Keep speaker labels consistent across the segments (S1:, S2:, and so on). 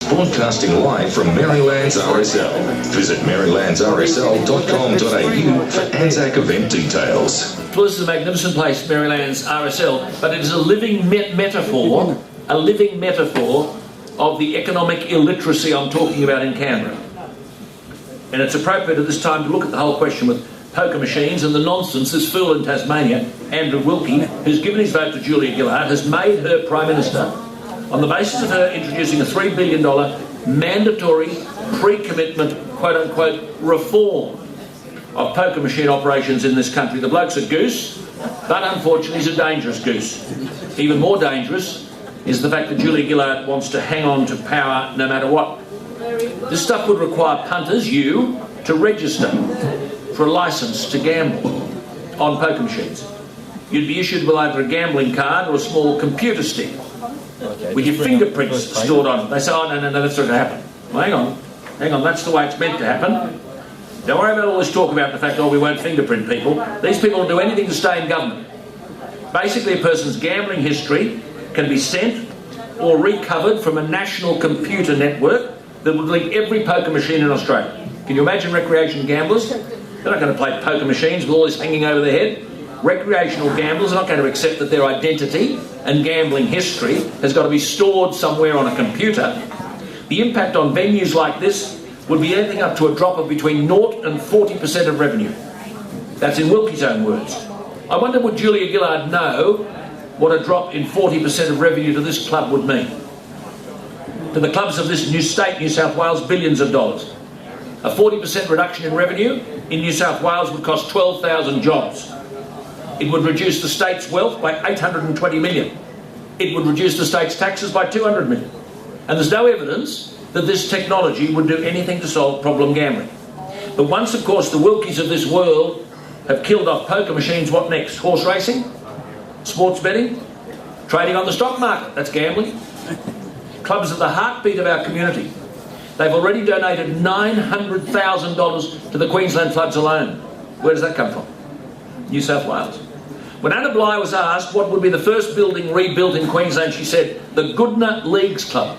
S1: Broadcasting live from Merrylands RSL. Visit merrylandsrsl.com.au for Anzac event details.
S2: Well, this is a magnificent place, Merrylands RSL, but it is a living metaphor of the economic illiteracy I'm talking about in Canberra. And it's appropriate at this time to look at the whole question with poker machines and the nonsense this fool in Tasmania, Andrew Wilkie, who's given his vote to Julia Gillard, has made her Prime Minister on the basis of her introducing a $3 billion mandatory pre-commitment, quote-unquote, reform of poker machine operations in this country. The bloke's a goose, but unfortunately he's a dangerous goose. Even more dangerous is the fact that Julia Gillard wants to hang on to power no matter what. This stuff would require punters, you, to register for a licence to gamble on poker machines. You'd be issued with either a gambling card or a small computer stick with your fingerprints stored on it. They say, oh, no, that's not going to happen. Well, hang on, that's the way it's meant to happen. Don't worry about all this talk about the fact, oh, we won't fingerprint people. These people will do anything to stay in government. Basically, a person's gambling history can be sent or recovered from a national computer network that would link every poker machine in Australia. Can you imagine recreation gamblers? They're not going to play poker machines with all this hanging over their head. Recreational gamblers are not going to accept that their identity and gambling history has got to be stored somewhere on a computer. The impact on venues like this would be anything up to a drop of between 0 and 40% of revenue. That's in Wilkie's own words. I wonder, would Julia Gillard know what a drop in 40% of revenue to this club would mean? To the clubs of this new state, New South Wales, billions of dollars. A 40% reduction in revenue in New South Wales would cost 12,000 jobs. It would reduce the state's wealth by 820 million. It would reduce the state's taxes by 200 million. And there's no evidence that this technology would do anything to solve problem gambling. But once, of course, the Wilkies of this world have killed off poker machines, what next? Horse racing? Sports betting? Trading on the stock market? That's gambling. Clubs are the heartbeat of our community. They've already donated $900,000 to the Queensland clubs alone. Where does that come from? New South Wales. When Anna Bligh was asked what would be the first building rebuilt in Queensland, she said, the Goodna Leagues Club.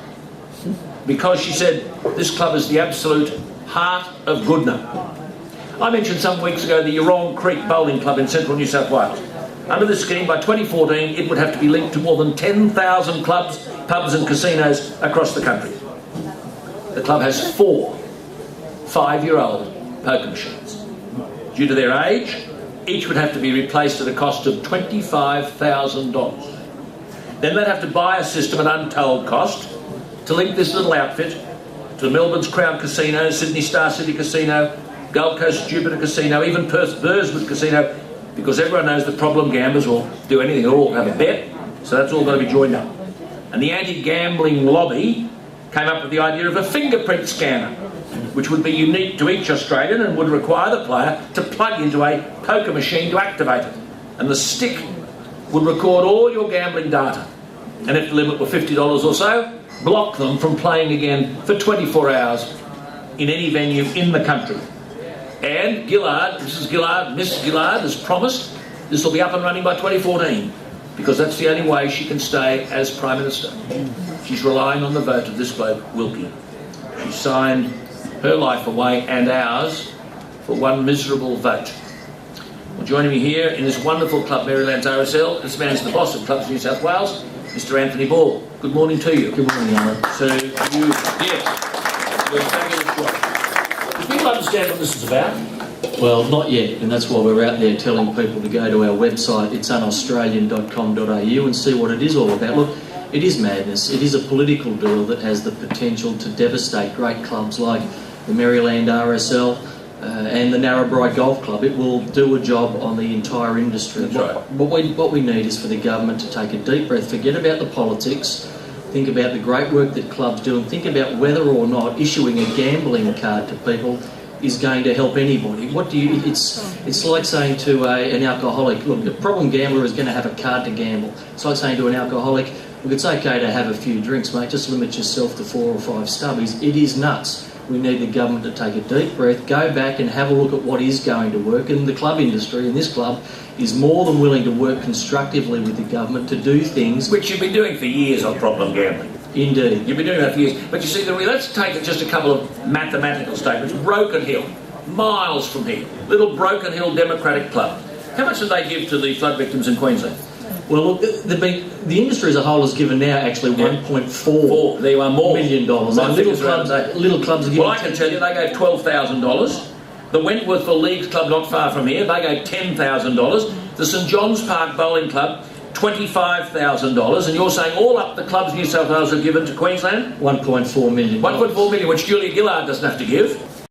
S2: Because she said, this club is the absolute heart of Goodna. I mentioned some weeks ago the Yorong Creek Bowling Club in central New South Wales. Under this scheme, by 2014, it would have to be linked to more than 10,000 clubs, pubs and casinos across the country. The club has 4 5-year-old poker machines. Due to their age, each would have to be replaced at a cost of $25,000. Then they'd have to buy a system at untold cost to link this little outfit to Melbourne's Crown Casino, Sydney Star City Casino, Gold Coast Jupiter Casino, even Perth Burswood Casino, because everyone knows that problem gamblers will do anything, they'll all have a bet, so that's all got to be joined up. And the anti-gambling lobby came up with the idea of a fingerprint scanner, which would be unique to each Australian and would require the player to plug into a poker machine to activate it. And the stick would record all your gambling data. And if the limit were $50 or so, block them from playing again for 24 hours in any venue in the country. And Gillard, Mrs Gillard has promised this will be up and running by 2014, because that's the only way she can stay as Prime Minister. She's relying on the vote of this bloke, Wilkie. She signed her life away and ours for one miserable vote. Well, joining me here in this wonderful club, Merrylands RSL, this man's the boss of Clubs New South Wales, Mr. Anthony Ball. Good morning to you.
S3: Good morning, Alan.
S2: So you, yes, you're a fabulous job. Do people understand what this is about?
S3: Well, not yet, and that's why we're out there telling people to go to our website, it's unaustralian.com.au, and see what it is all about. Look, it is madness. It is a political deal that has the potential to devastate great clubs like the Merrylands RSL and the Narrabri Golf Club. It will do a job on the entire industry.
S2: That's right.
S3: What we need is for the government to take a deep breath, forget about the politics, think about the great work that clubs do, and think about whether or not issuing a gambling card to people is going to help anybody. It's like saying to an alcoholic, look, the problem gambler is going to have a card to gamble. It's like saying to an alcoholic, look, it's okay to have a few drinks, mate, just limit yourself to 4 or 5 stubbies. It is nuts. We need the government to take a deep breath, go back and have a look at what is going to work. And the club industry, and this club, is more than willing to work constructively with the government to do things.
S2: Which you've been doing for years on problem gambling.
S3: Indeed.
S2: You've been doing that for years. But you see, let's take just a couple of mathematical statements. Broken Hill, miles from here, little Broken Hill Democratic Club. How much do they give to the flood victims in Queensland?
S3: Well, look, the industry as a whole has given now actually $1.4
S2: there you are, more.
S3: million. And little clubs are giving...
S2: Well, I can tell you, they gave $12,000. The Wentworthville Leagues Club, not far from here, they gave $10,000. The St John's Park Bowling Club, $25,000. And you're saying all up the clubs New South Wales have given to Queensland?
S3: $1.4 million.
S2: $1.4 million, which Julia Gillard doesn't have to give.